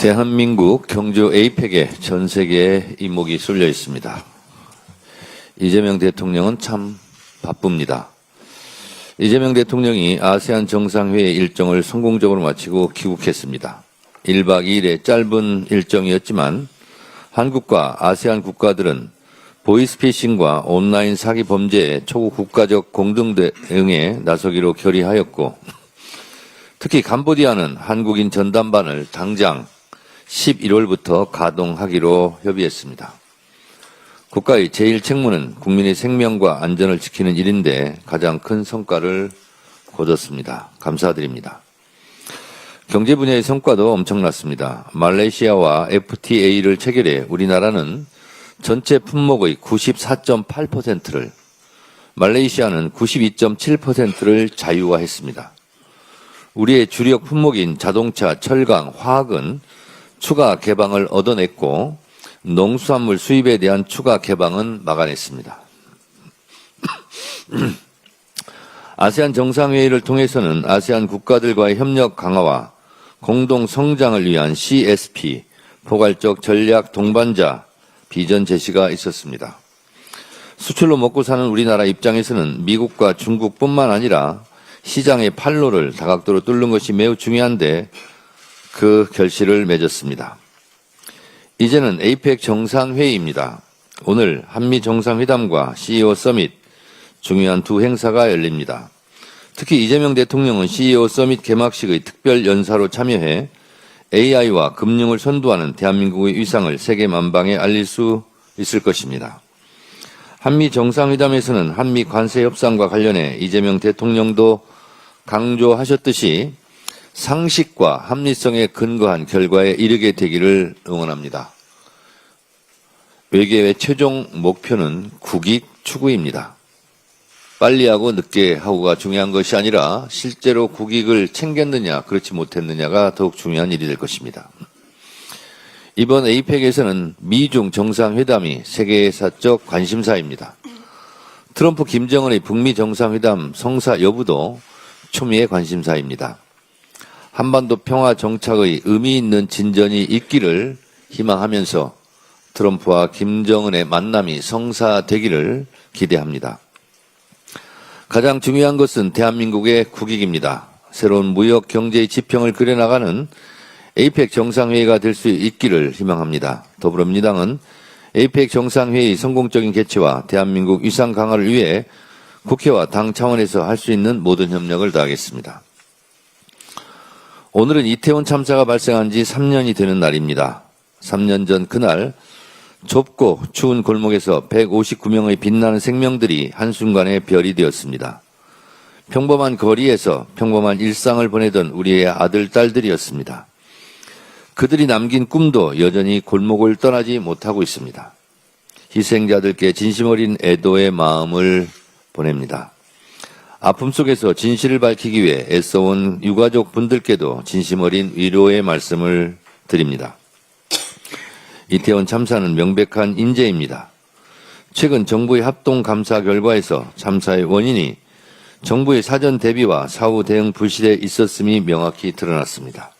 대한민국 경주 에이펙에 전 세계에 이목이 쏠려 있습니다. 이재명 대통령은 참 바쁩니다. 이재명 대통령이 아세안 정상회의 일정을 성공적으로 마치고 귀국했습니다. 1박 2일의 짧은 일정이었지만 한국과 아세안 국가들은 보이스피싱과 온라인 사기 범죄의 초국 국가적 공동 대응에 나서기로 결의하였고, 특히 캄보디아는 한국인 전담반을 당장 11월부터 가동하기로 협의했습니다. 국가의 제1 책무는 국민의 생명과 안전을 지키는 일인데 가장 큰 성과를 거뒀습니다. 감사드립니다. 경제 분야의 성과도 엄청났습니다. 말레이시아와 FTA를 체결해 우리나라는 전체 품목의 94.8%를, 말레이시아는 92.7%를 자유화했습니다. 우리의 주력 품목인 자동차, 철강, 화학은 추가 개방을 얻어냈고 농수산물 수입에 대한 추가 개방은 막아냈습니다. 아세안 정상회의를 통해서는 아세안 국가들과의 협력 강화와 공동 성장을 위한 CSP, 포괄적 전략 동반자 비전 제시가 있었습니다. 수출로 먹고 사는 우리나라 입장에서는 미국과 중국뿐만 아니라 시장의 판로를 다각도로 뚫는 것이 매우 중요한데 그 결실을 맺었습니다. 이제는 에이펙 정상회의입니다. 오늘 한미 정상회담과 CEO 서밋, 중요한 두 행사가 열립니다. 특히 이재명 대통령은 CEO 서밋 개막식의 특별 연사로 참여해 AI와 금융을 선도하는 대한민국의 위상을 세계 만방에 알릴 수 있을 것입니다. 한미 정상회담에서는 한미 관세 협상과 관련해 이재명 대통령도 강조하셨듯이 상식과 합리성에 근거한 결과에 이르게 되기를 응원합니다. 외교의 최종 목표는 국익 추구입니다. 빨리 하고 늦게 하고가 중요한 것이 아니라 실제로 국익을 챙겼느냐 그렇지 못했느냐가 더욱 중요한 일이 될 것입니다. 이번 에이펙에서는 미중 정상회담이 세계사적 관심사입니다. 트럼프 김정은의 북미 정상회담 성사 여부도 초미의 관심사입니다. 한반도 평화 정착의 의미 있는 진전이 있기를 희망하면서 트럼프와 김정은의 만남이 성사되기를 기대합니다. 가장 중요한 것은 대한민국의 국익입니다. 새로운 무역 경제의 지평을 그려나가는 에이펙 정상회의가 될 수 있기를 희망합니다. 더불어민주당은 에이펙 정상회의 성공적인 개최와 대한민국 위상 강화를 위해 국회와 당 차원에서 할 수 있는 모든 협력을 다하겠습니다. 오늘은 이태원 참사가 발생한 지 3년이 되는 날입니다. 3년 전 그날 좁고 추운 골목에서 159명의 빛나는 생명들이 한순간에 별이 되었습니다. 평범한 거리에서 평범한 일상을 보내던 우리의 아들, 딸들이었습니다. 그들이 남긴 꿈도 여전히 골목을 떠나지 못하고 있습니다. 희생자들께 진심 어린 애도의 마음을 보냅니다. 아픔 속에서 진실을 밝히기 위해 애써온 유가족 분들께도 진심 어린 위로의 말씀을 드립니다. 이태원 참사는 명백한 인재입니다. 최근 정부의 합동감사 결과에서 참사의 원인이 정부의 사전 대비와 사후 대응 불실에 있었음이 명확히 드러났습니다.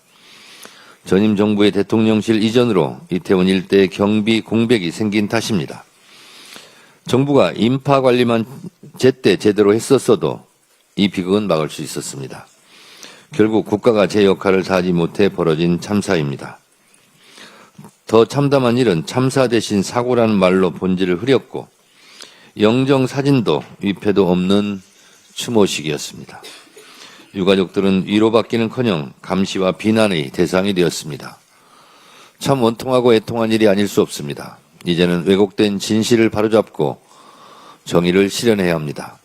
전임 정부의 대통령실 이전으로 이태원 일대의 경비 공백이 생긴 탓입니다. 정부가 인파 관리만 제때 제대로 했었어도 이 비극은 막을 수 있었습니다. 결국 국가가 제 역할을 다하지 못해 벌어진 참사입니다. 더 참담한 일은 참사 대신 사고라는 말로 본질을 흐렸고 영정 사진도 위패도 없는 추모식이었습니다. 유가족들은 위로받기는커녕 감시와 비난의 대상이 되었습니다. 참 원통하고 애통한 일이 아닐 수 없습니다. 이제는 왜곡된 진실을 바로잡고 정의를 실현해야 합니다.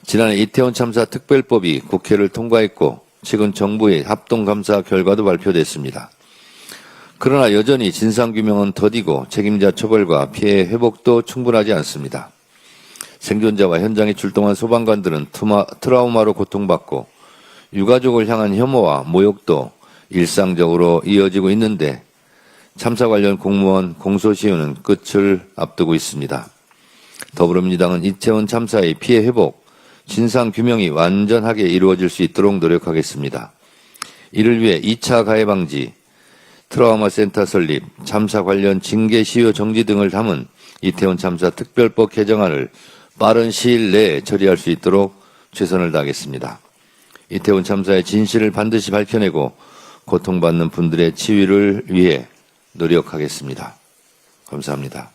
지난해 이태원 참사 특별법이 국회를 통과했고 최근 정부의 합동감사 결과도 발표됐습니다. 그러나 여전히 진상규명은 더디고 책임자 처벌과 피해 회복도 충분하지 않습니다. 생존자와 현장에 출동한 소방관들은 트라우마로 고통받고 유가족을 향한 혐오와 모욕도 일상적으로 이어지고 있는데 참사 관련 공무원 공소시효는 끝을 앞두고 있습니다. 더불어민주당은 이태원 참사의 피해 회복, 진상규명이 완전하게 이루어질 수 있도록 노력하겠습니다. 이를 위해 2차 가해 방지, 트라우마 센터 설립, 참사 관련 징계 시효 정지 등을 담은 이태원 참사 특별법 개정안을 빠른 시일 내에 처리할 수 있도록 최선을 다하겠습니다. 이태원 참사의 진실을 반드시 밝혀내고 고통받는 분들의 치유를 위해 노력하겠습니다. 감사합니다.